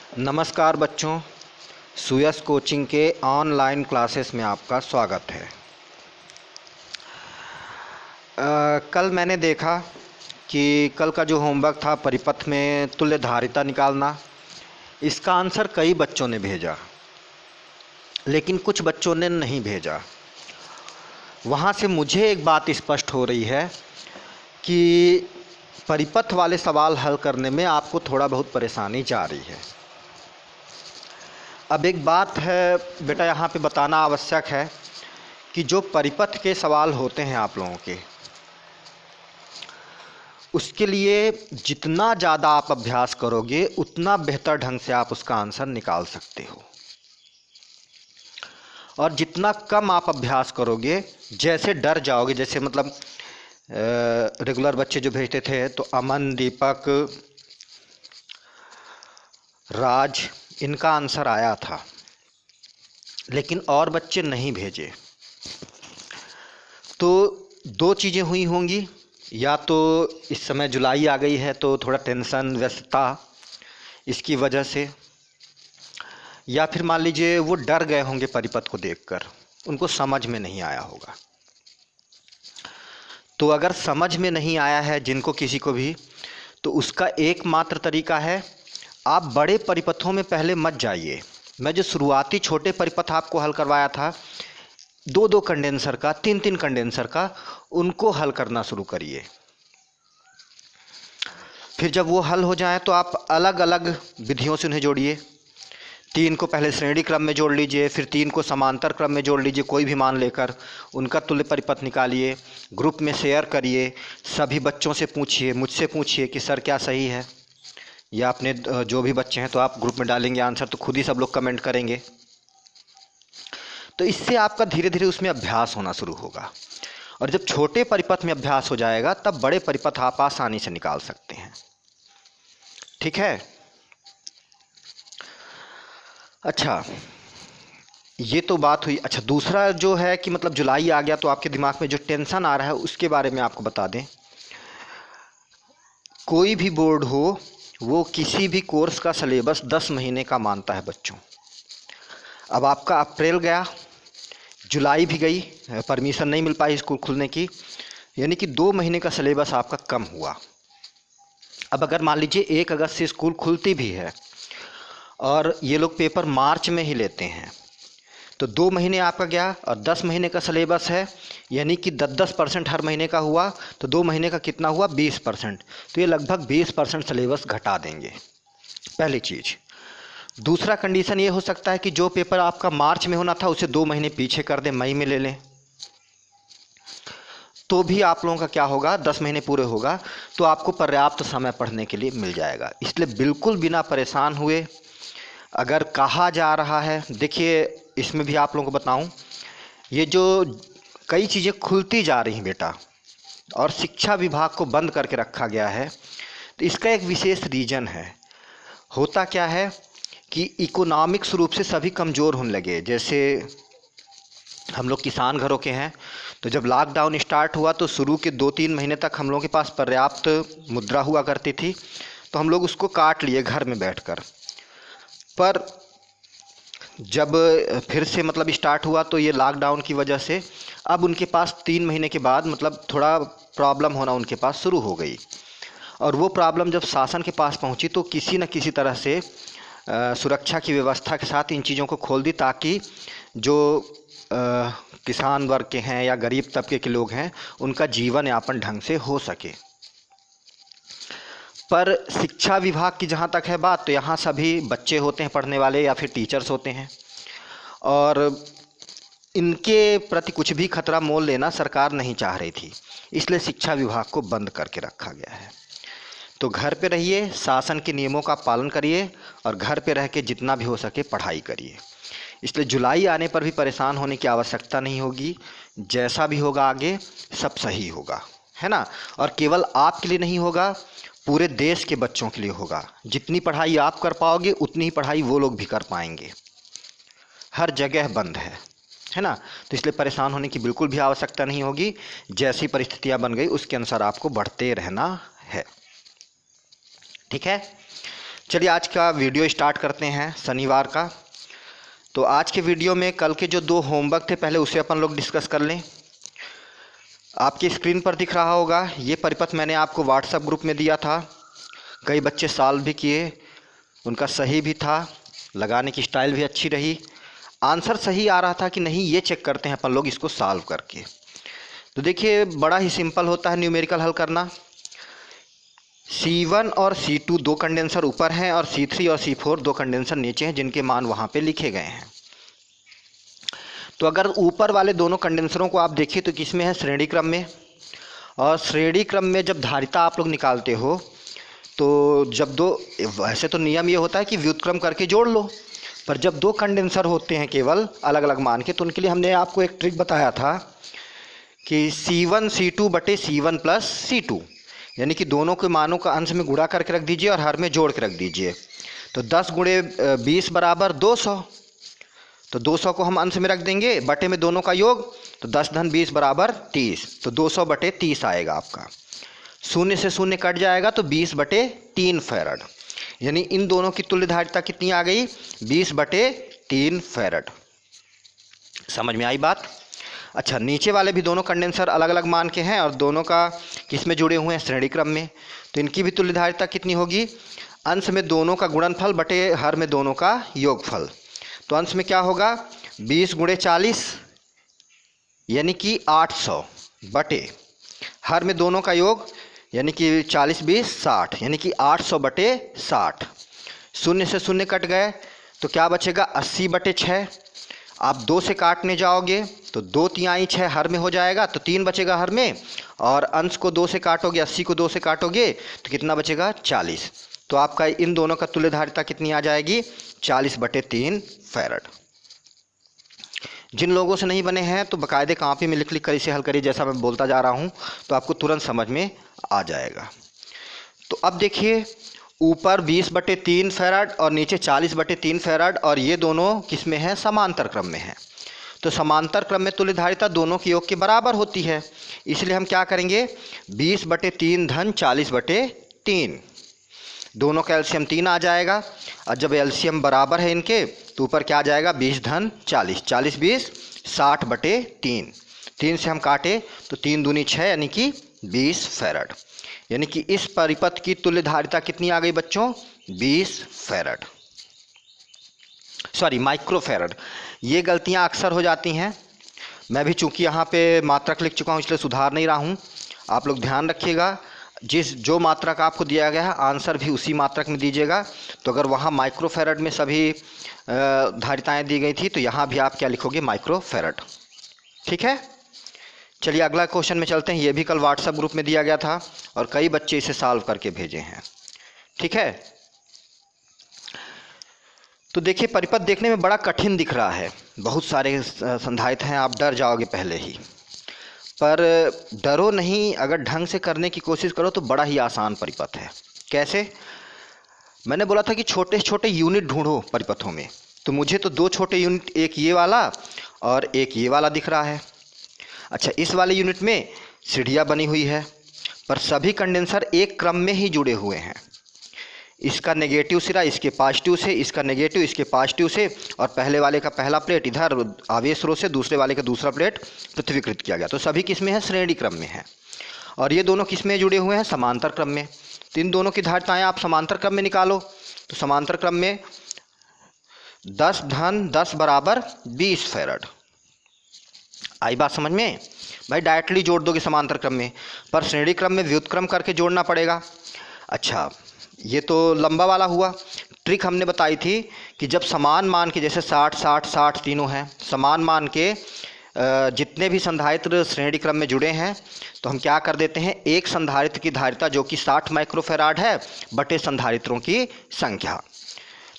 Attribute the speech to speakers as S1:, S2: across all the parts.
S1: नमस्कार बच्चों, सुयस कोचिंग के ऑनलाइन क्लासेस में आपका स्वागत है। कल मैंने देखा कि कल का जो होमवर्क था परिपथ में तुल्यधारिता निकालना, इसका आंसर कई बच्चों ने भेजा, लेकिन कुछ बच्चों ने नहीं भेजा। वहाँ से मुझे एक बात स्पष्ट हो रही है कि परिपथ वाले सवाल हल करने में आपको थोड़ा बहुत परेशानी जा रही है। अब एक बात है बेटा, यहाँ पे बताना आवश्यक है कि जो परिपथ के सवाल होते हैं आप लोगों के, उसके लिए जितना ज़्यादा आप अभ्यास करोगे उतना बेहतर ढंग से आप उसका आंसर निकाल सकते हो। और जितना कम आप अभ्यास करोगे, जैसे डर जाओगे, जैसे मतलब रेगुलर बच्चे जो भेजते थे तो अमन, दीपक, राज, इनका आंसर आया था, लेकिन और बच्चे नहीं भेजे। तो दो चीज़ें हुई होंगी, या तो इस समय जुलाई आ गई है तो थोड़ा टेंशन, व्यस्तता, इसकी वजह से, या फिर मान लीजिए वो डर गए होंगे परिपथ को देखकर, उनको समझ में नहीं आया होगा। तो अगर समझ में नहीं आया है जिनको किसी को भी, तो उसका एकमात्र तरीका है, आप बड़े परिपथों में पहले मत जाइए। मैं जो शुरुआती छोटे परिपथ आपको हल करवाया था, 2-2 कंडेंसर का, 3-3 कंडेंसर का, उनको हल करना शुरू करिए। फिर जब वो हल हो जाए तो आप अलग अलग विधियों से उन्हें जोड़िए। 3 को पहले श्रेणी क्रम में जोड़ लीजिए, फिर 3 को समांतर क्रम में जोड़ लीजिए, कोई भी मान लेकर उनका तुल्य परिपथ निकालिए, ग्रुप में शेयर करिए, सभी बच्चों से पूछिए, मुझसे पूछिए कि सर क्या सही है, या अपने जो भी बच्चे हैं तो आप ग्रुप में डालेंगे आंसर तो खुद ही सब लोग कमेंट करेंगे। तो इससे आपका धीरे धीरे उसमें अभ्यास होना शुरू होगा, और जब छोटे परिपथ में अभ्यास हो जाएगा तब बड़े परिपथ आप आसानी से निकाल सकते हैं। ठीक है। अच्छा, ये तो बात हुई। अच्छा, दूसरा जो है कि मतलब जुलाई आ गया तो आपके दिमाग में जो टेंशन आ रहा है उसके बारे में आपको बता दें। कोई भी बोर्ड हो, वो किसी भी कोर्स का सिलेबस 10 महीने का मानता है बच्चों। अब आपका अप्रैल गया, जुलाई भी गई, परमिशन नहीं मिल पाई स्कूल खुलने की, यानी कि 2 महीने का सिलेबस आपका कम हुआ। अब अगर मान लीजिए 1 अगस्त से स्कूल खुलती भी है और ये लोग पेपर मार्च में ही लेते हैं, तो 2 महीने आपका गया, और 10 महीने का सिलेबस है, यानी कि 10-10% हर महीने का हुआ, तो 2 महीने का कितना हुआ, 20%। तो ये लगभग 20% सिलेबस घटा देंगे, पहली चीज़। दूसरा कंडीशन ये हो सकता है कि जो पेपर आपका मार्च में होना था उसे 2 महीने पीछे कर दें, मई में ले लें, तो भी आप लोगों का क्या होगा, 10 महीने पूरे होगा तो आपको पर्याप्त समय पढ़ने के लिए मिल जाएगा। इसलिए बिल्कुल बिना परेशान हुए, अगर कहा जा रहा है, देखिए इसमें भी आप लोगों को बताऊं, ये जो कई चीज़ें खुलती जा रही हैं बेटा, और शिक्षा विभाग को बंद करके रखा गया है, तो इसका एक विशेष रीज़न है। होता क्या है कि इकोनॉमिक्स रूप से सभी कमज़ोर होने लगे। जैसे हम लोग किसान घरों के हैं, तो जब लॉकडाउन स्टार्ट हुआ तो शुरू के 2-3 महीने तक हम लोगों के पास पर्याप्त मुद्रा हुआ करती थी, तो हम लोग उसको काट लिए घर में बैठकर। पर जब फिर से मतलब स्टार्ट हुआ तो ये लॉकडाउन की वजह से अब उनके पास 3 महीने के बाद मतलब थोड़ा प्रॉब्लम होना उनके पास शुरू हो गई, और वो प्रॉब्लम जब शासन के पास पहुंची तो किसी न किसी तरह से सुरक्षा की व्यवस्था के साथ इन चीज़ों को खोल दी, ताकि जो किसान वर्ग के हैं या गरीब तबके के लोग हैं उनका जीवन यापन ढंग से हो सके। पर शिक्षा विभाग की जहाँ तक है बात, तो यहाँ सभी बच्चे होते हैं पढ़ने वाले या फिर टीचर्स होते हैं, और इनके प्रति कुछ भी खतरा मोल लेना सरकार नहीं चाह रही थी, इसलिए शिक्षा विभाग को बंद करके रखा गया है। तो घर पे रहिए, शासन के नियमों का पालन करिए, और घर पे रह के जितना भी हो सके पढ़ाई करिए। इसलिए जुलाई आने पर भी परेशान होने की आवश्यकता नहीं होगी, जैसा भी होगा आगे सब सही होगा, है ना। और केवल आपके लिए नहीं होगा, पूरे देश के बच्चों के लिए होगा। जितनी पढ़ाई आप कर पाओगे उतनी ही पढ़ाई वो लोग भी कर पाएंगे। हर जगह बंद है ना। तो इसलिए परेशान होने की बिल्कुल भी आवश्यकता नहीं होगी, जैसी परिस्थितियां बन गई उसके अनुसार आपको बढ़ते रहना है। ठीक है। चलिए आज का वीडियो स्टार्ट करते हैं शनिवार का। तो आज के वीडियो में कल के जो 2 होमवर्क थे पहले उसे अपन लोग डिस्कस कर लें। आपकी स्क्रीन पर दिख रहा होगा, ये परिपथ मैंने आपको व्हाट्सएप ग्रुप में दिया था। कई बच्चे सॉल्व भी किए, उनका सही भी था, लगाने की स्टाइल भी अच्छी रही, आंसर सही आ रहा था कि नहीं ये चेक करते हैं अपन लोग इसको सॉल्व करके। तो देखिए बड़ा ही सिंपल होता है न्यूमेरिकल हल करना। C1 और C2 2 कंडेंसर ऊपर हैं और C3 और C4 2 कंडेंसर नीचे हैं जिनके मान वहाँ पे लिखे गए हैं। तो अगर ऊपर वाले दोनों कंडेंसरों को आप देखिए तो किसमें है, श्रेणी क्रम में। और श्रेणी क्रम में जब धारिता आप लोग निकालते हो तो जब दो, वैसे तो नियम ये होता है कि व्युत्क्रम करके जोड़ लो, पर जब 2 कंडेंसर होते हैं केवल अलग अलग मान के, तो उनके लिए हमने आपको एक ट्रिक बताया था कि C1 C2 बटे C1 प्लस C2, यानी कि दोनों के मानों का अंश में गुणा करके रख दीजिए और हर में जोड़ के रख दीजिए। तो 10 गुणे 20 बराबर 200, तो 200 को हम अंश में रख देंगे, बटे में दोनों का योग, तो 10 धन 20 बराबर 30, तो 200 बटे 30 आएगा आपका। शून्य से शून्य कट जाएगा तो 20 बटे 3 फैरड, यानी इन दोनों की तुल्य धारिता कितनी आ गई, 20 बटे 3 फैरड। समझ में आई बात। अच्छा, नीचे वाले भी दोनों कंडेंसर अलग अलग मान के हैं और दोनों का किस में जुड़े हुए हैं, श्रेणी क्रम में। तो इनकी भी तुल्य धारिता कितनी होगी, अंश में दोनों का गुणनफल बटे हर में दोनों का योगफल। तो अंश में क्या होगा, 20 गुणे 40 यानी कि 800 बटे हर में दोनों का योग, यानी कि 40 20 60, यानी कि 800 बटे 60। शून्य से शून्य कट गए तो क्या बचेगा, 80 बटे 6। आप 2 से काटने जाओगे तो 2 तिहाई 6 हर में हो जाएगा, तो 3 बचेगा हर में, और अंश को 2 से काटोगे, 80 को 2 से काटोगे तो कितना बचेगा, 40। तो आपका इन दोनों का तुल्य धारिता कितनी आ जाएगी, 40 बटे 3 फैरड। जिन लोगों से नहीं बने हैं तो बाकायदे कॉपी में लिख लिख कर इसे हल करिए, जैसा मैं बोलता जा रहा हूँ तो आपको तुरंत समझ में आ जाएगा। तो अब देखिए ऊपर 20 बटे 3 फैरड और नीचे 40 बटे 3 फैरड, और ये दोनों किस में है, समांतर क्रम में है। तो समांतर क्रम में तुल्य धारिता दोनों के योग के बराबर होती है, इसलिए हम क्या करेंगे, 20 बटे 3 धन 40 बटे 3, दोनों का एलसीएम 3 आ जाएगा। और जब एलसीएम बराबर है इनके तो ऊपर क्या आ जाएगा, 20 धन 40, 40 20 60 बटे 3, 3 से हम काटे तो 3 दूनी 6 यानी कि 20 फैरड, यानी कि इस परिपथ की तुल्य धारिता कितनी आ गई बच्चों, 20 फैरड, सॉरी माइक्रोफैरड। ये गलतियां अक्सर हो जाती हैं, मैं भी चूंकि यहाँ पे मात्रक लिख चुका हूँ इसलिए सुधार नहीं रहा हूँ। आप लोग ध्यान रखिएगा, जो मात्रक आपको दिया गया है आंसर भी उसी मात्रक में दीजिएगा। तो अगर वहाँ माइक्रोफैरड में सभी धारिताएं दी गई थी तो यहाँ भी आप क्या लिखोगे, माइक्रोफैरड। ठीक है, चलिए अगला क्वेश्चन में चलते हैं। ये भी कल व्हाट्सएप ग्रुप में दिया गया था और कई बच्चे इसे सॉल्व करके भेजे हैं। ठीक है, तो देखिए परिपथ देखने में बड़ा कठिन दिख रहा है, बहुत सारे संधारित हैं, आप डर जाओगे पहले ही, पर डरो नहीं, अगर ढंग से करने की कोशिश करो तो बड़ा ही आसान परिपथ है। कैसे, मैंने बोला था कि छोटे छोटे यूनिट ढूंढो परिपथों में, तो मुझे तो 2 छोटे यूनिट, एक ये वाला और एक ये वाला दिख रहा है। अच्छा, इस वाले यूनिट में सीढ़ियाँ बनी हुई है, पर सभी कंडेंसर एक क्रम में ही जुड़े हुए हैं। इसका नेगेटिव सिरा इसके पॉजिटिव से, इसका नेगेटिव इसके पॉजिटिव से, और पहले वाले का पहला प्लेट इधर आवेश रो से, दूसरे वाले का दूसरा प्लेट पृथ्वीकृत किया गया। तो सभी किस में है, श्रेणी क्रम में है, और ये दोनों किस में जुड़े हुए हैं, समांतर क्रम में। तो इन दोनों की धारिताएं आप समांतर क्रम में निकालो, तो समांतर क्रम में 10 धन 10 बराबर 20 फैरड। आई बात समझ में भाई, डायरेक्टली जोड़ दोगे समांतर क्रम में, पर श्रेणी क्रम में व्युत्क्रम करके जोड़ना पड़ेगा। अच्छा, ये तो लंबा वाला हुआ। ट्रिक हमने बताई थी कि जब समान मान के, जैसे 60 60 60 तीनों हैं, समान मान के जितने भी संधारित्र श्रेणी क्रम में जुड़े हैं तो हम क्या कर देते हैं, एक संधारित्र की धारिता जो कि 60 माइक्रोफैराड है बटे संधारित्रों की संख्या।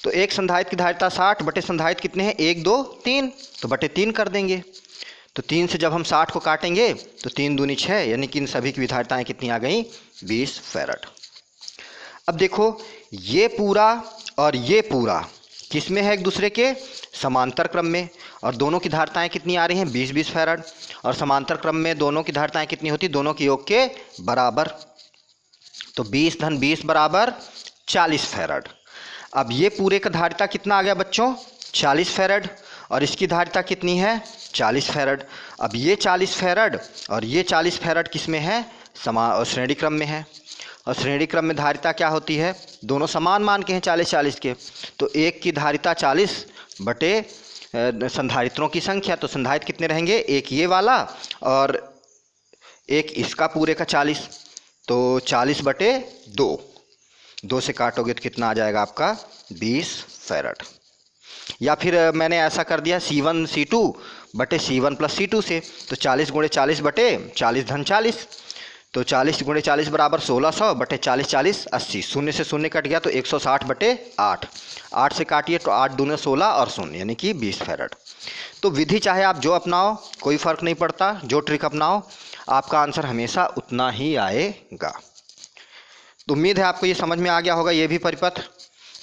S1: तो एक संधारित्र की धारिता 60 बटे संधारित्र कितने हैं, 1 2 3, तो बटे 3 कर देंगे। तो 3 से जब हम 60 को काटेंगे तो 3 दूनी 6, यानी कि इन सभी की विधारिताएं कितनी आ गई, 20 फैरड। अब देखो ये पूरा और ये पूरा किस में है, एक दूसरे के समांतर क्रम में, और दोनों की धारिताएं कितनी आ रही हैं, 20 20 फैरड, और समांतर क्रम में दोनों की धारिताएं कितनी होती, दोनों के योग के बराबर। तो 20 धन 20 बराबर 40 फैरड। अब ये पूरे का धारिता कितना आ गया बच्चों, 40 फैरड, और इसकी धारिता कितनी है, 40 फैरड। अब ये 40 फैरड और ये 40 फैरड किस में है, श्रेणी क्रम में है। और श्रेणी क्रम में धारिता क्या होती है, दोनों समान मान के हैं 40-40 के, तो एक की धारिता 40 बटे संधारित्रों की संख्या, तो संधारित्र कितने रहेंगे, एक ये वाला और एक इसका पूरे का 40, तो 40 बटे 2 से काटोगे तो कितना आ जाएगा आपका 20 फैरड। या फिर मैंने ऐसा कर दिया C1 C2 बटे C1 प्लस C2 से, तो 40 गुणे 40 बटे 40 धन 40, तो 40 गुणे 40 बराबर 1600 बटे 40 40 80, शून्य से शून्य कट गया तो 160 बटे 8, 8 से काटिए तो 8 दूने 16 और शून्य यानी कि 20 फैरड। तो विधि चाहे आप जो अपनाओ कोई फ़र्क नहीं पड़ता, जो ट्रिक अपनाओ आपका आंसर हमेशा उतना ही आएगा। तो उम्मीद है आपको ये समझ में आ गया होगा। ये भी परिपथ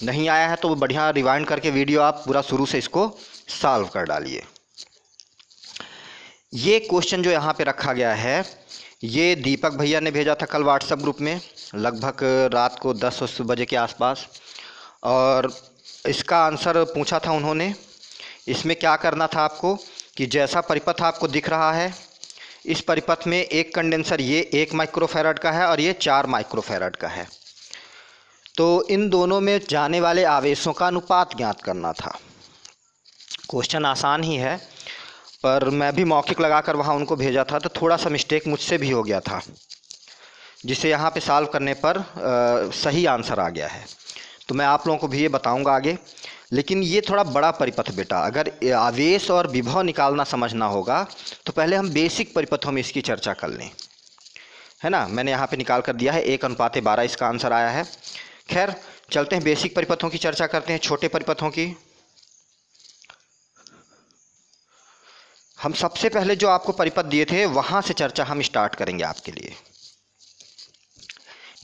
S1: नहीं आया है तो बढ़िया रिवाइंड करके वीडियो आप पूरा शुरू से इसको सॉल्व कर डालिए। ये क्वेश्चन जो यहाँ पे रखा गया है ये दीपक भैया ने भेजा था कल व्हाट्सएप ग्रुप में, लगभग रात को 10 बजे के आसपास, और इसका आंसर पूछा था उन्होंने। इसमें क्या करना था आपको कि जैसा परिपथ आपको दिख रहा है, इस परिपथ में एक कंडेंसर ये 1 माइक्रोफैरड का है और ये 4 माइक्रोफैरड का है, तो इन दोनों में जाने वाले आवेशों का अनुपात ज्ञात करना था। क्वेश्चन आसान ही है, पर मैं भी मौखिक लगाकर वहाँ उनको भेजा था तो थोड़ा सा मिस्टेक मुझसे भी हो गया था, जिसे यहाँ पे सॉल्व करने पर सही आंसर आ गया है। तो मैं आप लोगों को भी ये बताऊंगा आगे। लेकिन ये थोड़ा बड़ा परिपथ बेटा, अगर आवेश और विभव निकालना समझना होगा तो पहले हम बेसिक परिपथों में इसकी चर्चा कर लें, है ना। मैंने यहाँ पे निकाल कर दिया है 1:12 इसका आंसर आया है। खैर चलते हैं बेसिक परिपथों की चर्चा करते हैं, छोटे परिपथों की। हम सबसे पहले जो आपको परिपथ दिए थे वहाँ से चर्चा हम स्टार्ट करेंगे आपके लिए,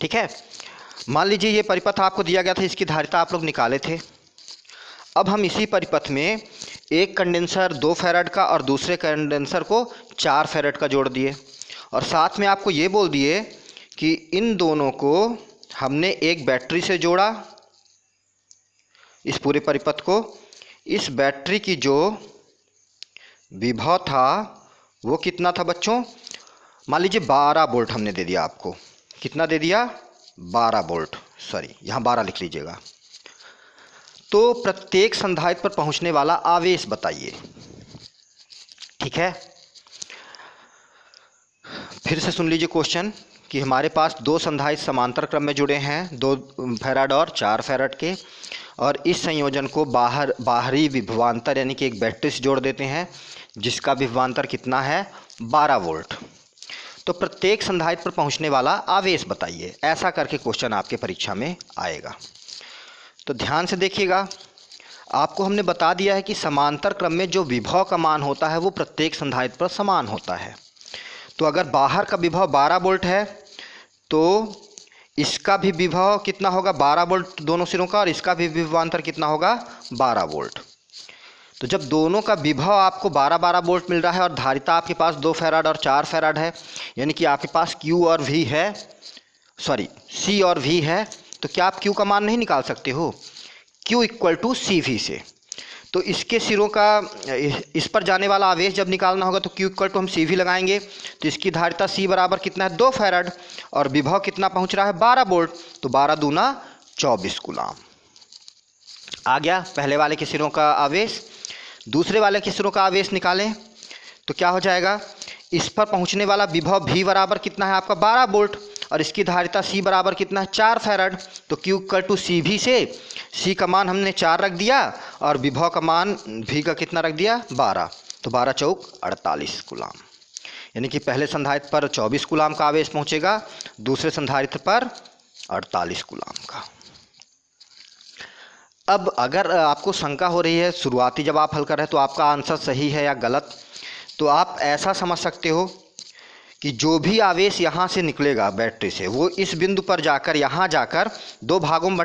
S1: ठीक है। मान लीजिए ये परिपथ आपको दिया गया था, इसकी धारिता आप लोग निकाले थे। अब हम इसी परिपथ में एक कंडेंसर 2 फैरड का और दूसरे कंडेंसर को 4 फैरड का जोड़ दिए, और साथ में आपको ये बोल दिए कि इन दोनों को हमने एक बैटरी से जोड़ा। इस पूरे परिपथ को, इस बैटरी की जो विभव था वो कितना था बच्चों, मान लीजिए 12 वोल्ट हमने दे दिया आपको। कितना दे दिया, 12 वोल्ट, सॉरी यहाँ 12 लिख लीजिएगा। तो प्रत्येक संधारित्र पर पहुंचने वाला आवेश बताइए, ठीक है। फिर से सुन लीजिए क्वेश्चन कि हमारे पास 2 संधारित्र समांतर क्रम में जुड़े हैं, 2 फैराड और 4 फैराड के, और इस संयोजन को बाहरी विभवांतर यानी कि एक बैटरी से जोड़ देते हैं जिसका विभवांतर कितना है, 12 वोल्ट। तो प्रत्येक संधारित्र पर पहुंचने वाला आवेश बताइए, ऐसा करके क्वेश्चन आपके परीक्षा में आएगा। तो ध्यान से देखिएगा, आपको हमने बता दिया है कि समांतर क्रम में जो विभव का मान होता है वो प्रत्येक संधारित्र पर समान होता है। तो अगर बाहर का विभव 12 वोल्ट है तो इसका भी विभव कितना होगा, 12 वोल्ट दोनों सिरों का, और इसका भी विभवांतर कितना होगा, 12 वोल्ट। तो जब दोनों का विभव आपको 12-12 वोल्ट मिल रहा है और धारिता आपके पास 2 फैराड और 4 फैराड है, यानी कि आपके पास Q और V है, सॉरी C और V है, तो क्या आप Q का मान नहीं निकाल सकते हो, Q = CV से। तो इसके सिरों का, इस पर जाने वाला आवेश जब निकालना होगा तो Q = हम CV लगाएंगे, तो इसकी धारिता C बराबर कितना है, 2 फैराड, और विभव कितना पहुंच रहा है, 12 वोल्ट, तो 12 दूना 24 कूलाम आ गया पहले वाले के सिरों का आवेश। दूसरे वाले के सिरों का आवेश निकालें तो क्या हो जाएगा, इस पर पहुंचने वाला विभव V बराबर कितना है आपका, 12 वोल्ट, और इसकी धारिता C बराबर कितना है, 4 फैराड, तो Q = CV से C का मान हमने 4 रख दिया और विभव का मान V का कितना रख दिया, 12, तो 12 चौक 48 कूलाम, यानी कि पहले संधारित्र पर 24 कूलाम का आवेश पहुंचेगा, दूसरे संधारित्र पर 48 कूलाम का। अब अगर आपको शंका हो रही है शुरुआती जब आप हल कर रहे हैं तो आपका आंसर सही है या गलत, तो आप ऐसा समझ सकते हो कि जो भी आवेश यहाँ से निकलेगा बैटरी से वो इस बिंदु पर जाकर यहाँ जाकर 2 भागों में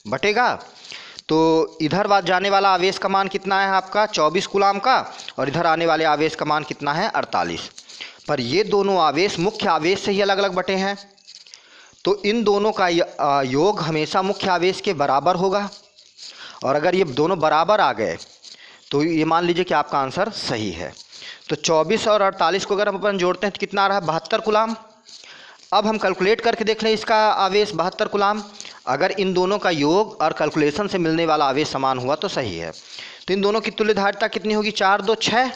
S1: बटेगा। तो इधर जाने वाला आवेश का मान कितना है आपका, 24 कूलाम का, और इधर आने वाले आवेश का मान कितना है, 48। पर ये दोनों आवेश मुख्य आवेश से ही अलग अलग बटे हैं, तो इन दोनों का योग हमेशा मुख्य आवेश के बराबर होगा। और अगर ये दोनों बराबर आ गए तो ये मान लीजिए कि आपका आंसर सही है। तो 24 और 48 को अगर हम अपन जोड़ते हैं तो कितना आ रहा है, 72 कूलाम। अब हम कैलकुलेट करके देख लें इसका आवेश 72 कूलाम। अगर इन दोनों का योग और कैलकुलेशन से मिलने वाला आवेश समान हुआ तो सही है। तो इन दोनों की तुल्य धारिता कितनी होगी, 4 2 6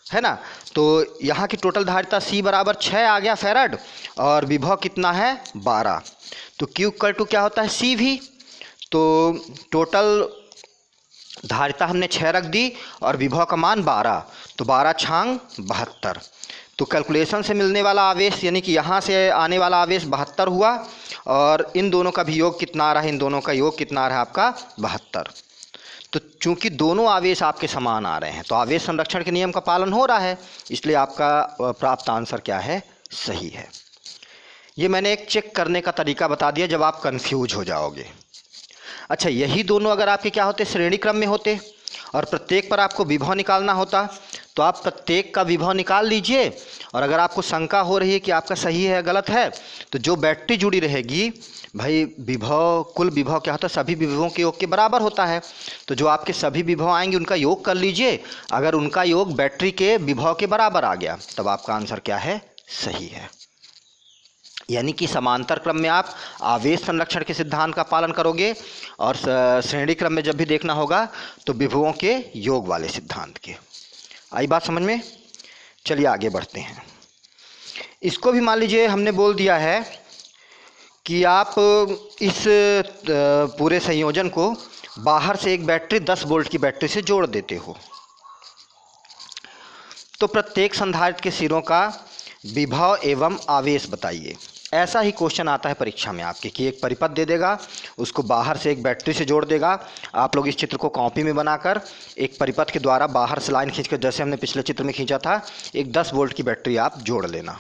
S1: है ना। तो यहाँ की टोटल धारिता C बराबर 6 आ गया फेरड, और विभव कितना है 12। तो Q इक्वल टू क्या होता है CV। तो टोटल धारिता हमने 6 रख दी और विभव का मान 12, तो 12 छांग 72। तो कैलकुलेशन से मिलने वाला आवेश यानी कि यहाँ से आने वाला आवेश 72 हुआ, और इन दोनों का भी योग कितना आ रहा है, इन दोनों का योग कितना आ रहा है आपका 72। तो चूंकि दोनों आवेश आपके समान आ रहे हैं तो आवेश संरक्षण के नियम का पालन हो रहा है, इसलिए आपका प्राप्त आंसर क्या है, सही है। ये मैंने एक चेक करने का तरीका बता दिया जब आप कंफ्यूज हो जाओगे। अच्छा, यही दोनों अगर आपके क्या होते, श्रेणी क्रम में होते और प्रत्येक पर आपको विभव निकालना होता, तो आप प्रत्येक का विभव निकाल लीजिए, और अगर आपको शंका हो रही है कि आपका सही है गलत है, तो जो बैटरी जुड़ी रहेगी भाई, विभव कुल विभव क्या होता है, सभी विभवों के योग के बराबर होता है। तो जो आपके सभी विभव आएंगे उनका योग कर लीजिए, अगर उनका योग बैटरी के विभव के बराबर आ गया तब आपका आंसर क्या है, सही है। यानी कि समांतर क्रम में आप आवेश संरक्षण के सिद्धांत का पालन करोगे, और श्रेणी क्रम में जब भी देखना होगा तो विभवों के योग वाले सिद्धांत के। आई बात समझ में? चलिए आगे बढ़ते हैं। इसको भी मान लीजिए हमने बोल दिया है कि आप इस पूरे संयोजन को बाहर से एक बैटरी 10 वोल्ट की बैटरी से जोड़ देते हो, तो प्रत्येक संधारित्र के सिरों का विभव एवं आवेश बताइए। ऐसा ही क्वेश्चन आता है परीक्षा में आपके कि एक परिपथ दे देगा, उसको बाहर से एक बैटरी से जोड़ देगा। आप लोग इस चित्र को कॉपी में बनाकर एक परिपथ के द्वारा बाहर से लाइन खींचकर, जैसे हमने पिछले चित्र में खींचा था, एक 10 वोल्ट की बैटरी आप जोड़ लेना।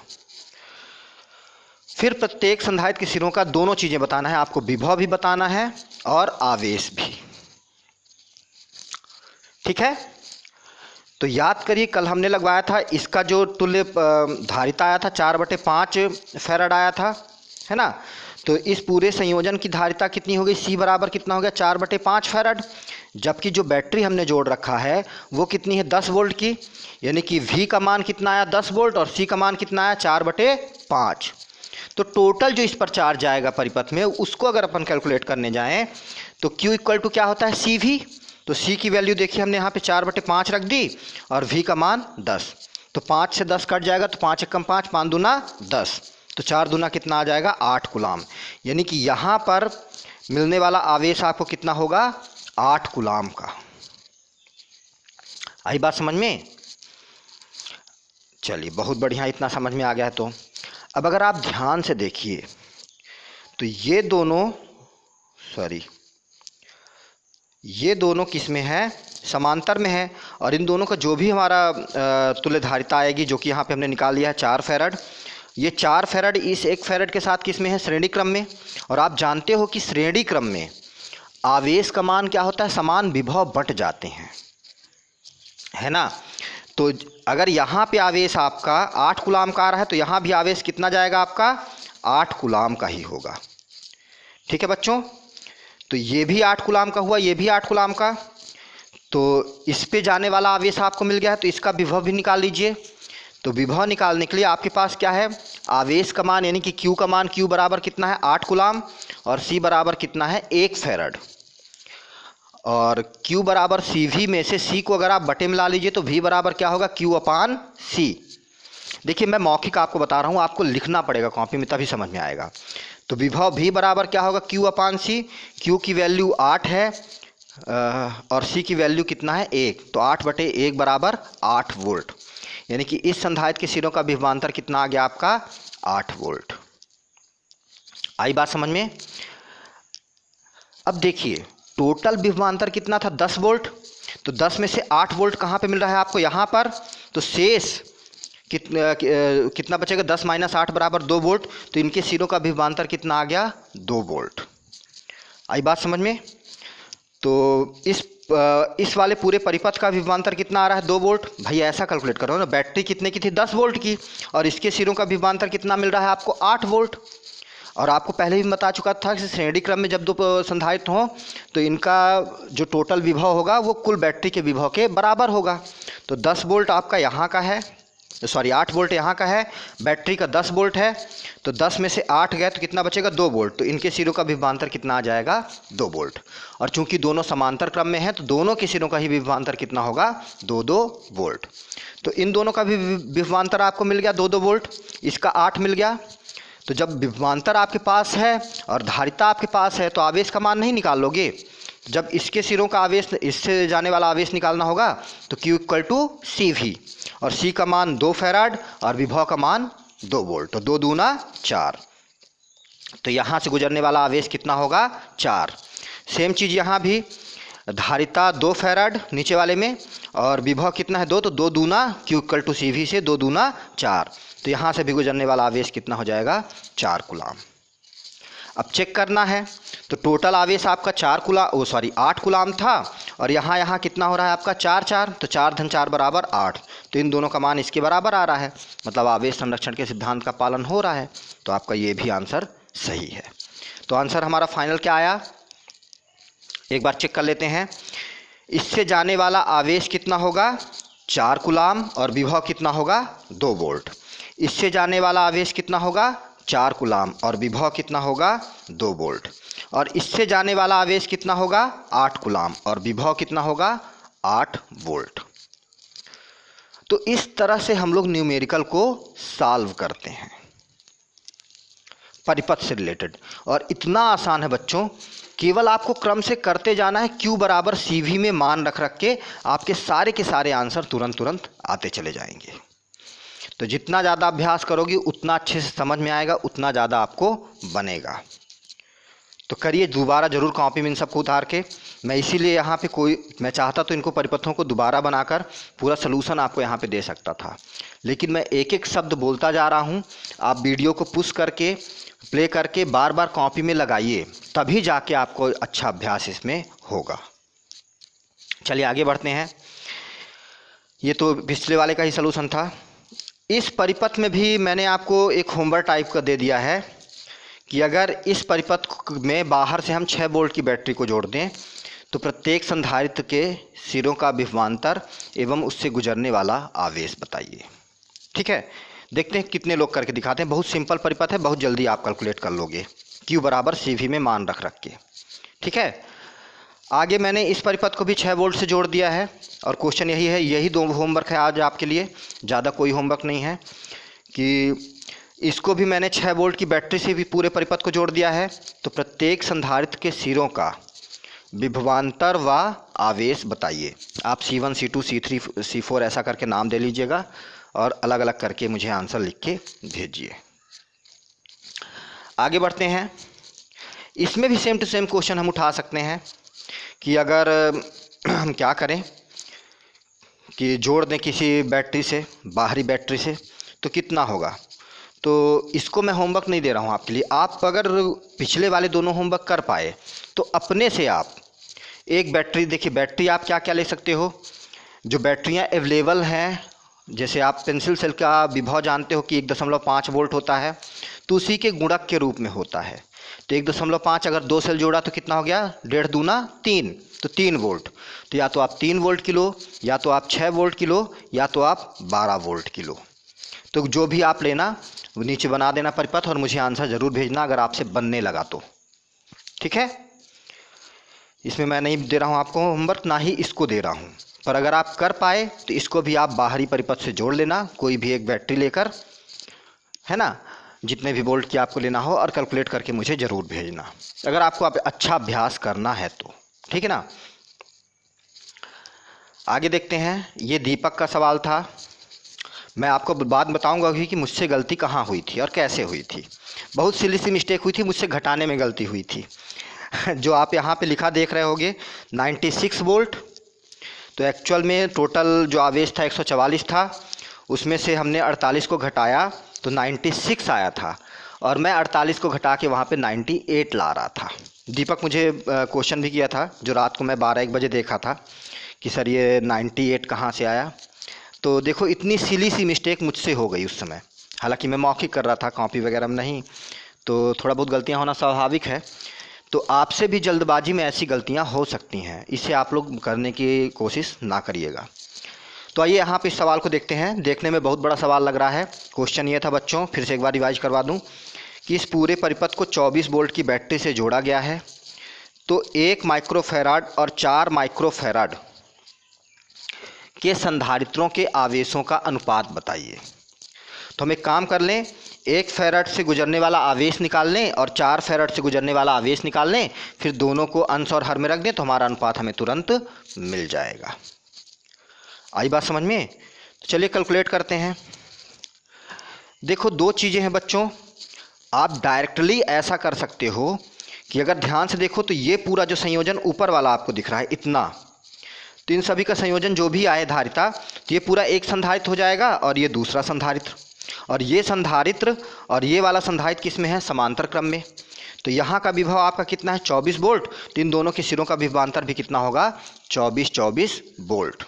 S1: फिर प्रत्येक संधारित्र के सिरों का दोनों चीज़ें बताना है आपको, विभव भी बताना है और आवेश भी। ठीक है, तो याद करिए कल हमने लगवाया था, इसका जो तुल्य धारिता आया था 4/5 फेरड आया था, है ना। तो इस पूरे संयोजन की धारिता कितनी हो गई, C बराबर कितना हो गया, 4/5 फेरड। जबकि जो बैटरी हमने जोड़ रखा है वो कितनी है, 10 वोल्ट की, यानी कि V का मान कितना आया, 10 वोल्ट, और C का मान कितना आया, 4/5। तो टोटल जो इस पर चार्ज आएगा परिपथ में, उसको अगर अपन कैलकुलेट करने जाएं तो Q इक्वल टू क्या होता है, CV। तो C की वैल्यू देखिए हमने यहाँ पे 4/5 रख दी, और V का मान 10। तो 5 से 10 कट जाएगा, तो 5 एकम 5, 5 दूना 10, तो 4 दूना कितना आ जाएगा, 8 कूलाम। यानी कि यहाँ पर मिलने वाला आवेश आपको कितना होगा, 8 कूलाम का। आई बात समझ में? चलिए बहुत बढ़िया, इतना समझ में आ गया है। तो अब अगर आप ध्यान से देखिए तो ये दोनों किस में है, समांतर में है, और इन दोनों का जो भी हमारा तुल्य धारिता आएगी, जो कि यहाँ पे हमने निकाल लिया है 4 फेरड, ये 4 फेरड इस 1 फेरड के साथ किस में है, श्रेणी क्रम में। और आप जानते हो कि श्रेणी क्रम में आवेश का मान क्या होता है, समान विभव बंट जाते हैं, है ना। तो अगर यहाँ पे आवेश आपका 8 कूलाम का आ रहा है तो यहाँ भी आवेश कितना जाएगा आपका, 8 कूलाम का ही होगा। ठीक है बच्चों, तो ये भी 8 कूलाम का हुआ, ये भी 8 कूलाम का। तो इस पे जाने वाला आवेश आपको मिल गया है, तो इसका विभव भी निकाल लीजिए। तो विभव निकालने के लिए आपके पास क्या है, आवेश का मान यानी कि Q का मान, Q बराबर कितना है, 8 कूलाम, और C बराबर कितना है, 1 फेरड। और Q बराबर CV में से C को अगर आप बटे में ला लीजिए तो V बराबर क्या होगा, Q/C। देखिए मैं मौखिक आपको बता रहा हूँ, आपको लिखना पड़ेगा कॉपी में तभी समझ में आएगा। तो विभव V बराबर क्या होगा, Q/C। Q की वैल्यू 8 है और C की वैल्यू कितना है, 1, तो 8/1 बराबर 8 वोल्ट। यानी कि इस संधारित्र के सिरों का विभवांतर कितना आ गया आपका, 8 वोल्ट। आई बात समझ में? अब देखिए टोटल विभवांतर कितना था, 10 वोल्ट। तो 10 में से 8 वोल्ट कहाँ पे मिल रहा है आपको, यहाँ पर। तो शेष कितना बचेगा, 10 - 8 बराबर 2 वोल्ट। तो इनके सिरों का विभवांतर कितना आ गया, 2 वोल्ट। आई बात समझ में? तो इस वाले पूरे परिपथ का विभवांतर कितना आ रहा है, 2 वोल्ट। भाई ऐसा कैलकुलेट करो ना, बैटरी कितने की थी, 10 वोल्ट की, और इसके सिरों का विभवांतर कितना मिल रहा है आपको, 8 वोल्ट। और आपको पहले भी बता चुका था कि श्रेणी क्रम में जब दो संधारित्र हों तो इनका जो टोटल विभव होगा वो कुल बैटरी के विभव के बराबर होगा। तो 10 वोल्ट आपका यहाँ का है, सॉरी 8 वोल्ट यहाँ का है, बैटरी का 10 वोल्ट है, तो 10 में से 8 गए तो कितना बचेगा, 2 वोल्ट। तो इनके सिरों का विभवांतर कितना आ जाएगा, 2 वोल्ट। और चूंकि दोनों समांतर क्रम में हैं तो दोनों के सिरों का ही विभवांतर कितना होगा, 2-2 वोल्ट। तो इन दोनों का भी विभवांतर आपको मिल गया 2-2 वोल्ट, इसका 8 मिल गया। तो जब विभवांतर आपके पास है और धारिता आपके पास है तो आवेश का मान नहीं निकाल लोगे। जब इसके सिरों का आवेश, इससे जाने वाला आवेश निकालना होगा तो Q equal to C V, और C का मान 2 फैराड और विभव का मान 2 वोल्ट। तो 2 दूना 4, तो यहाँ से गुजरने वाला आवेश कितना होगा, 4। सेम चीज़ यहाँ भी, धारिता 2 फैराड नीचे वाले में और विभव कितना है 2, तो 2 दूना Q equal to C V से 2 दूना 4। तो यहाँ से भी गुजरने वाला आवेश कितना हो जाएगा, 4 कूलाम। अब चेक करना है तो टोटल आवेश आपका 8 कूलाम था और यहाँ कितना हो रहा है आपका 4 तो 4 धन 4 बराबर 8। तो इन दोनों का मान इसके बराबर आ रहा है, मतलब आवेश संरक्षण के सिद्धांत का पालन हो रहा है। तो आपका ये भी आंसर सही है। तो आंसर हमारा फाइनल क्या आया, एक बार चेक कर लेते हैं। इससे जाने वाला आवेश कितना होगा, 4 कूलाम और विभव कितना होगा, 2 वोल्ट। इससे जाने वाला आवेश कितना होगा, 4 कूलाम और विभव कितना होगा, 2 वोल्ट। और इससे जाने वाला आवेश कितना होगा, 8 कूलाम और विभव कितना होगा, 8 वोल्ट। तो इस तरह से हम लोग न्यूमेरिकल को सॉल्व करते हैं परिपथ से रिलेटेड, और इतना आसान है बच्चों, केवल आपको क्रम से करते जाना है। Q बराबर CV में मान रख के आपके सारे के सारे आंसर तुरंत आते चले जाएंगे। तो जितना ज़्यादा अभ्यास करोगे उतना अच्छे से समझ में आएगा, उतना ज़्यादा आपको बनेगा। तो करिए दोबारा ज़रूर कॉपी में इन सबको उतार के। मैं इसीलिए यहाँ पे मैं चाहता तो इनको परिपथों को दोबारा बनाकर पूरा सलूशन आपको यहाँ पे दे सकता था, लेकिन मैं एक एक शब्द बोलता जा रहा हूँ। आप वीडियो को पुश करके प्ले करके बार बार कॉपी में लगाइए, तभी जाके आपको अच्छा अभ्यास इसमें होगा। चलिए आगे बढ़ते हैं। ये तो पिछले वाले का ही सलूशन था। इस परिपथ में भी मैंने आपको एक होमवर्क टाइप का दे दिया है कि अगर इस परिपथ में बाहर से हम 6 वोल्ट की बैटरी को जोड़ दें तो प्रत्येक संधारित्र के सिरों का विभवांतर एवं उससे गुजरने वाला आवेश बताइए। ठीक है, देखते हैं कितने लोग करके दिखाते हैं। बहुत सिंपल परिपथ है, बहुत जल्दी आप कैलकुलेट कर लोगे Q बराबर CV में मान रख के। ठीक है, आगे मैंने इस परिपथ को भी 6 वोल्ट से जोड़ दिया है और क्वेश्चन यही है, यही 2 होमवर्क है आज आपके लिए, ज़्यादा कोई होमवर्क नहीं है। कि इसको भी मैंने 6 वोल्ट की बैटरी से भी पूरे परिपथ को जोड़ दिया है। तो प्रत्येक संधारित्र के सिरों का विभवांतर व आवेश बताइए। आप C1 C2 C3 C4 ऐसा करके नाम दे लीजिएगा और अलग अलग करके मुझे आंसर लिख के भेजिए। आगे बढ़ते हैं। इसमें भी सेम टू सेम क्वेश्चन हम उठा सकते हैं कि अगर हम क्या करें कि जोड़ दें किसी बैटरी से, बाहरी बैटरी से, तो कितना होगा। तो इसको मैं होमवर्क नहीं दे रहा हूँ आपके लिए। आप अगर पिछले वाले दोनों होमवर्क कर पाए तो अपने से आप एक बैटरी, देखिए बैटरी आप क्या क्या ले सकते हो। जो बैटरियाँ अवेलेबल हैं, जैसे आप पेंसिल सेल का विभव जानते हो कि 1.5 वोल्ट होता है, तो उसी के गुणक के रूप में होता है। तो 1.5 अगर 2 सेल जोड़ा तो कितना हो गया, 1.5 दूना 3, तो 3 वोल्ट। तो या तो आप 3 वोल्ट किलो, या तो आप 6 वोल्ट किलो, या तो आप 12 वोल्ट किलो। तो जो भी आप लेना वो नीचे बना देना परिपथ और मुझे आंसर ज़रूर भेजना अगर आपसे बनने लगा तो। ठीक है, इसमें मैं नहीं दे रहा हूँ आपको होमवर्क, ना ही इसको दे रहा हूँ, पर अगर आप कर पाए तो इसको भी आप बाहरी परिपथ से जोड़ लेना, कोई भी एक बैटरी लेकर, है ना, जितने भी वोल्ट की आपको लेना हो, और कैलकुलेट करके मुझे ज़रूर भेजना अगर आपको अच्छा अभ्यास करना है तो। ठीक है ना। आगे देखते हैं। ये दीपक का सवाल था। मैं आपको बाद बताऊंगा कि मुझसे गलती कहाँ हुई थी और कैसे हुई थी। बहुत सिली सी मिस्टेक हुई थी, मुझसे घटाने में गलती हुई थी। जो आप यहाँ पे लिखा देख रहे होगे 96 वोल्ट, तो एक्चुअल में टोटल जो आवेश था 144 था, उसमें से हमने 48 को घटाया तो 96 आया था, और मैं 48 को घटा के वहाँ पे 98 ला रहा था। दीपक मुझे क्वेश्चन भी किया था, जो रात को मैं 12-1 बजे देखा था कि सर ये 98 कहाँ से आया। तो देखो इतनी सिली सी मिस्टेक मुझसे हो गई उस समय, हालांकि मैं मौखिक कर रहा था, कॉपी वगैरह में नहीं। तो थोड़ा बहुत गलतियां होना स्वाभाविक है। तो आपसे भी जल्दबाजी में ऐसी गलतियां हो सकती हैं, इसे आप लोग करने की कोशिश ना करिएगा। तो आइए यहाँ पे इस सवाल को देखते हैं। देखने में बहुत बड़ा सवाल लग रहा है। क्वेश्चन ये था बच्चों, फिर से एक बार रिवाइज करवा दूँ कि इस पूरे परिपथ को 24 वोल्ट की बैटरी से जोड़ा गया है। तो 1 माइक्रोफैराड और 4 माइक्रोफैराड के संधारित्रों के आवेशों का अनुपात बताइए। तो हम एक काम कर लें, 1 फैराड से गुजरने वाला आवेश निकाल लें और 4 फैराड से गुजरने वाला आवेश निकाल लें, फिर दोनों को अंश और हर में रख दें तो हमारा अनुपात हमें तुरंत मिल जाएगा। आई बात समझ में? तो चलिए कैलकुलेट करते हैं। देखो, दो चीज़ें हैं बच्चों। आप डायरेक्टली ऐसा कर सकते हो कि अगर ध्यान से देखो तो ये पूरा जो संयोजन ऊपर वाला आपको दिख रहा है इतना, तो इन सभी का संयोजन जो भी आए धारिता, तो ये पूरा एक संधारित्र हो जाएगा और ये दूसरा संधारित्र, और ये संधारित्र और ये वाला संधारित्र किस में है? समांतर क्रम में। तो यहाँ का विभव आपका कितना है? 24 वोल्ट। तो इन दोनों के सिरों का विभवांतर भी कितना होगा? 24 वोल्ट।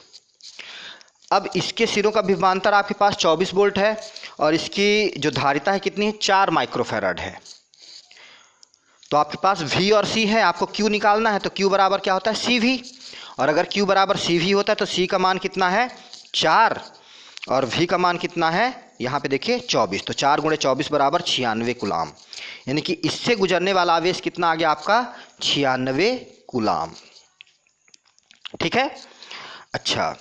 S1: अब इसके सिरों का विभवांतर आपके पास 24 वोल्ट है और इसकी जो धारिता है कितनी है? 4 माइक्रोफैराड है। तो आपके पास V और C है, आपको Q निकालना है। तो Q बराबर क्या होता है? CV। और अगर Q बराबर CV होता है तो C का मान कितना है? 4, और V का मान कितना है? यहाँ पे देखिए 24। तो 4 × 24 बराबर 96 कूलाम। यानी कि इससे गुजरने वाला आवेश कितना आ गया आपका? 96 कूलाम। ठीक है। अच्छा,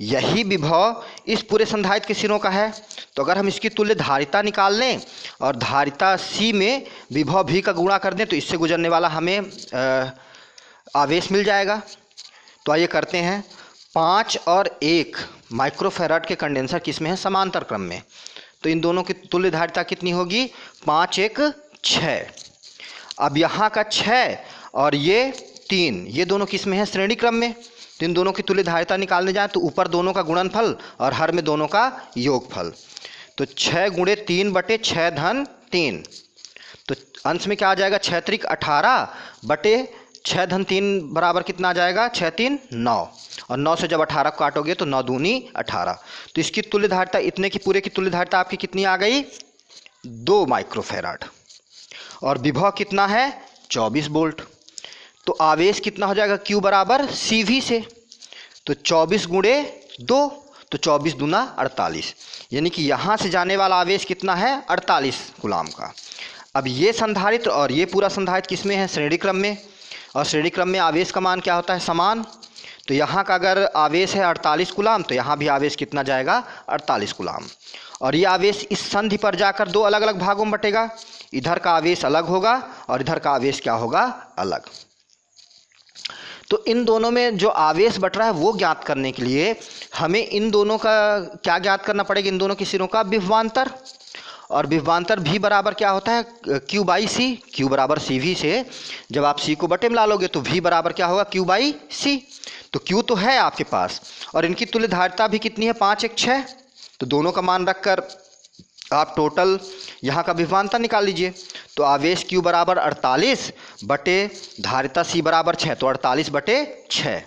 S1: यही विभव इस पूरे संधारित्र के सिरों का है। तो अगर हम इसकी तुल्य धारिता निकाल लें और धारिता C में विभव V का गुणा कर दें तो इससे गुजरने वाला हमें आवेश मिल जाएगा। तो आइए करते हैं। 5 और 1 माइक्रोफैराड के कंडेंसर किस में है? समांतर क्रम में। तो इन दोनों की तुल्य धारिता कितनी होगी? 5 1 6। अब यहाँ का 6 और ये 3, ये दोनों किस में है? श्रेणी क्रम में। तो इन दोनों की तुल्य धारिता निकालने जाए तो ऊपर दोनों का गुणनफल और हर में दोनों का योगफल। तो 6 × 3 बटे 6 धन 3। तो अंश में क्या आ जाएगा? 6 त्रिक 18 बटे 6 धन 3 बराबर कितना आ जाएगा? 6 3 9, और 9 से जब 18 को काटोगे तो 9 दूनी 18। तो इसकी तुल्य धारिता, इतने की पूरे की तुल्य धारिता आपकी कितनी आ गई? 2 माइक्रोफैराड। और विभव कितना है? 24 वोल्ट। तो आवेश कितना हो जाएगा? Q बराबर CV से। तो 24 × 2, तो 24 दूना 48। यानी कि यहाँ से जाने वाला आवेश कितना है? 48 कूलाम का। अब ये संधारित्र और ये पूरा संधारित्र किस में है? श्रेणी क्रम में। और श्रेणी क्रम में आवेश का मान क्या होता है? समान। तो यहाँ का अगर आवेश है 48 कूलाम तो यहाँ भी आवेश कितना जाएगा? 48 कूलाम। और ये आवेश इस संधि पर जाकर दो अलग अलग भागों में बटेगा। इधर का आवेश अलग होगा और इधर का आवेश क्या होगा? अलग। तो इन दोनों में जो आवेश बट रहा है वो ज्ञात करने के लिए हमें इन दोनों का क्या ज्ञात करना पड़ेगा? इन दोनों के सिरों का विभवांतर। और विभवांतर भी बराबर क्या होता है? Q/C। Q बराबर CV से जब आप C को बटे में ला लोगे तो V बराबर क्या होगा? Q/C। तो Q तो है आपके पास और इनकी तुल्य धारिता भी कितनी है? 5 1 6। तो दोनों का मान रखकर आप टोटल यहाँ का विभवांतर निकाल लीजिए। तो आवेश Q बराबर 48 बटे धारिता C बराबर 6। तो 48 बटे 6,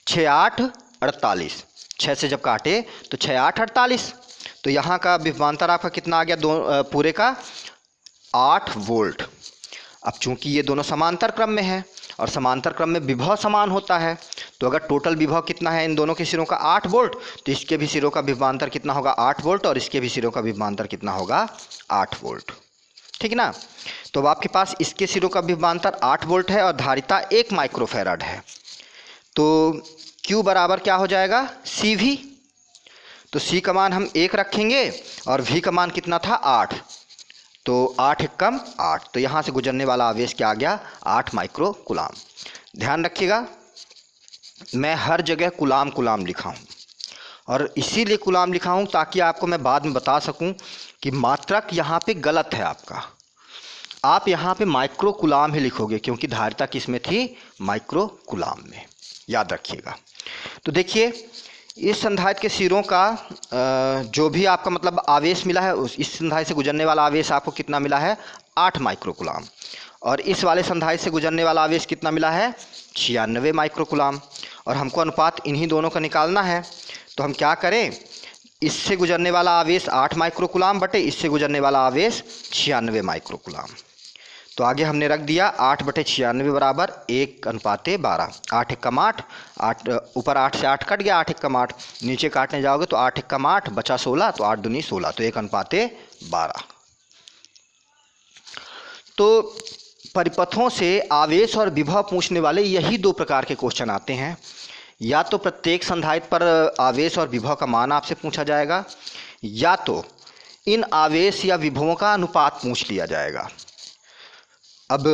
S1: 6 8 48। 6 से जब काटे तो 6 8 48। तो यहाँ का विभवांतर आपका कितना आ गया? पूरे का 8 वोल्ट। अब चूंकि ये दोनों समांतर क्रम में है और समांतर क्रम में विभव समान होता है, तो अगर टोटल विभव कितना है इन दोनों के सिरों का? 8 वोल्ट। तो इसके भी सिरों का विभवांतर कितना होगा? 8 वोल्ट, और इसके भी सिरों का विभवांतर कितना होगा? 8 वोल्ट। ठीक ना। तो अब आपके पास इसके सिरों का विभवांतर 8 वोल्ट है और धारिता 1 माइक्रोफैराड है। तो Q बराबर क्या हो जाएगा? CV। तो C का मान हम 1 रखेंगे और V का मान कितना था? 8। तो 8 1 कम 8। तो यहाँ से गुजरने वाला आवेश क्या आ गया? 8 माइक्रो कूलाम। ध्यान रखिएगा, मैं हर जगह कूलाम कूलाम लिखा हूँ, और इसीलिए कूलाम लिखा हूँ ताकि आपको मैं बाद में बता सकूँ कि मात्रक यहाँ पे गलत है आपका। आप यहाँ पे माइक्रो कूलाम ही लिखोगे क्योंकि धारिता किस में थी? माइक्रो कूलाम में। याद रखिएगा। तो देखिए, इस संधारित्र के सिरों का जो भी आपका मतलब आवेश मिला है, इस संधारित्र से गुजरने वाला आवेश आपको कितना मिला है? 8 माइक्रो कूलाम। और इस वाले संधारित्र से गुजरने वाला आवेश कितना मिला है? 96 माइक्रो कूलाम। और हमको अनुपात इन्हीं दोनों का निकालना है। तो हम क्या करें? इससे गुजरने वाला आवेश 8 माइक्रो कूलाम बटे इससे गुजरने वाला आवेश 96 माइक्रो कूलाम। तो आगे हमने रख दिया 8/96 बराबर 1:12। 8 एकम 8, 8 ऊपर 8 से 8 कट गया, 8 एकम 8, नीचे काटने जाओगे तो 8 एकम 8 बचा 16, तो 8 दूनी 16, तो 1:12। तो परिपथों से आवेश और विभव पूछने वाले यही दो प्रकार के क्वेश्चन आते हैं। या तो प्रत्येक संधारित्र पर आवेश और विभव का मान आपसे पूछा जाएगा, या तो इन आवेश या विभवों का अनुपात पूछ लिया जाएगा। अब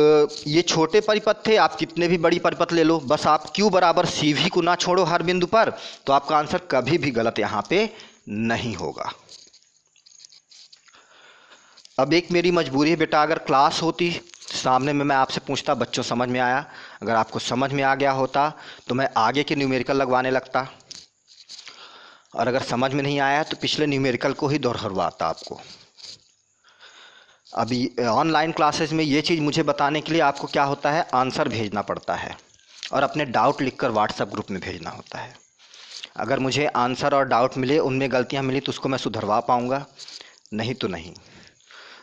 S1: ये छोटे परिपथ थे, आप कितने भी बड़ी परिपथ ले लो, बस आप Q बराबर CV को ना छोड़ो हर बिंदु पर, तो आपका आंसर कभी भी गलत यहाँ पे नहीं होगा। अब एक मेरी मजबूरी है बेटा, अगर क्लास होती सामने में मैं आपसे पूछता, बच्चों समझ में आया, अगर आपको समझ में आ गया होता तो मैं आगे के न्यूमेरिकल लगवाने लगता, और अगर समझ में नहीं आया तो पिछले न्यूमेरिकल को ही दोहराता आपको। अभी ऑनलाइन क्लासेस में ये चीज़ मुझे बताने के लिए आपको क्या होता है, आंसर भेजना पड़ता है और अपने डाउट लिखकर व्हाट्सएप ग्रुप में भेजना होता है। अगर मुझे आंसर और डाउट मिले, उनमें गलतियां मिली, तो उसको मैं सुधरवा पाऊँगा, नहीं तो नहीं।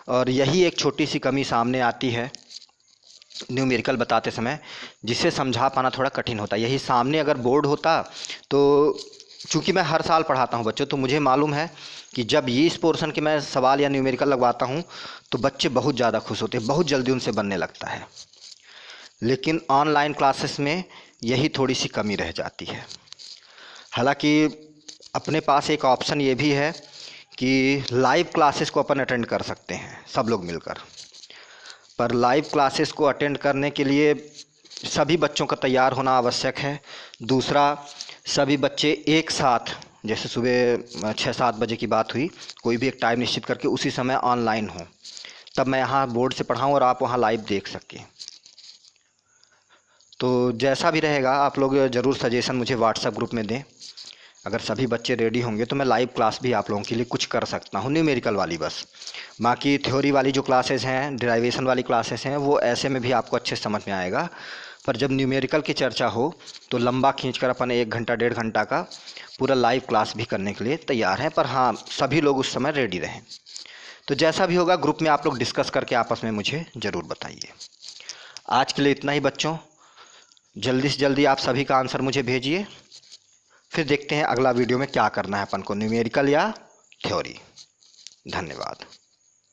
S1: और यही एक छोटी सी कमी सामने आती है न्यूमेरिकल बताते समय, जिसे समझा पाना थोड़ा कठिन होता है। यही सामने अगर बोर्ड होता तो, चूँकि मैं हर साल पढ़ाता हूँ बच्चों, तो मुझे मालूम है कि जब ये इस पोर्शन के मैं सवाल या न्यूमेरिकल लगवाता हूँ तो बच्चे बहुत ज़्यादा खुश होते हैं, बहुत जल्दी उनसे बनने लगता है। लेकिन ऑनलाइन क्लासेस में यही थोड़ी सी कमी रह जाती है। हालांकि अपने पास एक ऑप्शन ये भी है कि लाइव क्लासेस को अपन अटेंड कर सकते हैं सब लोग मिलकर, पर लाइव क्लासेस को अटेंड करने के लिए सभी बच्चों का तैयार होना आवश्यक है। दूसरा, सभी बच्चे एक साथ, जैसे सुबह 6-7 बजे की बात हुई, कोई भी एक टाइम निश्चित करके उसी समय ऑनलाइन हो, तब मैं यहाँ बोर्ड से पढ़ाऊँ और आप वहाँ लाइव देख सकें। तो जैसा भी रहेगा आप लोग ज़रूर सजेशन मुझे व्हाट्सएप ग्रुप में दें। अगर सभी बच्चे रेडी होंगे तो मैं लाइव क्लास भी आप लोगों के लिए कुछ कर सकता हूँ, न्यूमेरिकल वाली बस। बाकी थ्योरी वाली जो क्लासेस हैं, डेरिवेशन वाली क्लासेस हैं, वो ऐसे में भी आपको अच्छे समझ में आएगा, पर जब न्यूमेरिकल की चर्चा हो तो लंबा खींचकर अपन 1 घंटा 1.5 घंटा का पूरा लाइव क्लास भी करने के लिए तैयार हैं। पर हाँ, सभी लोग उस समय रेडी रहें। तो जैसा भी होगा ग्रुप में आप लोग डिस्कस करके आपस में मुझे ज़रूर बताइए। आज के लिए इतना ही बच्चों, जल्दी से जल्दी आप सभी का आंसर मुझे भेजिए, फिर देखते हैं अगला वीडियो में क्या करना है अपन को, न्यूमेरिकल या थ्योरी। धन्यवाद।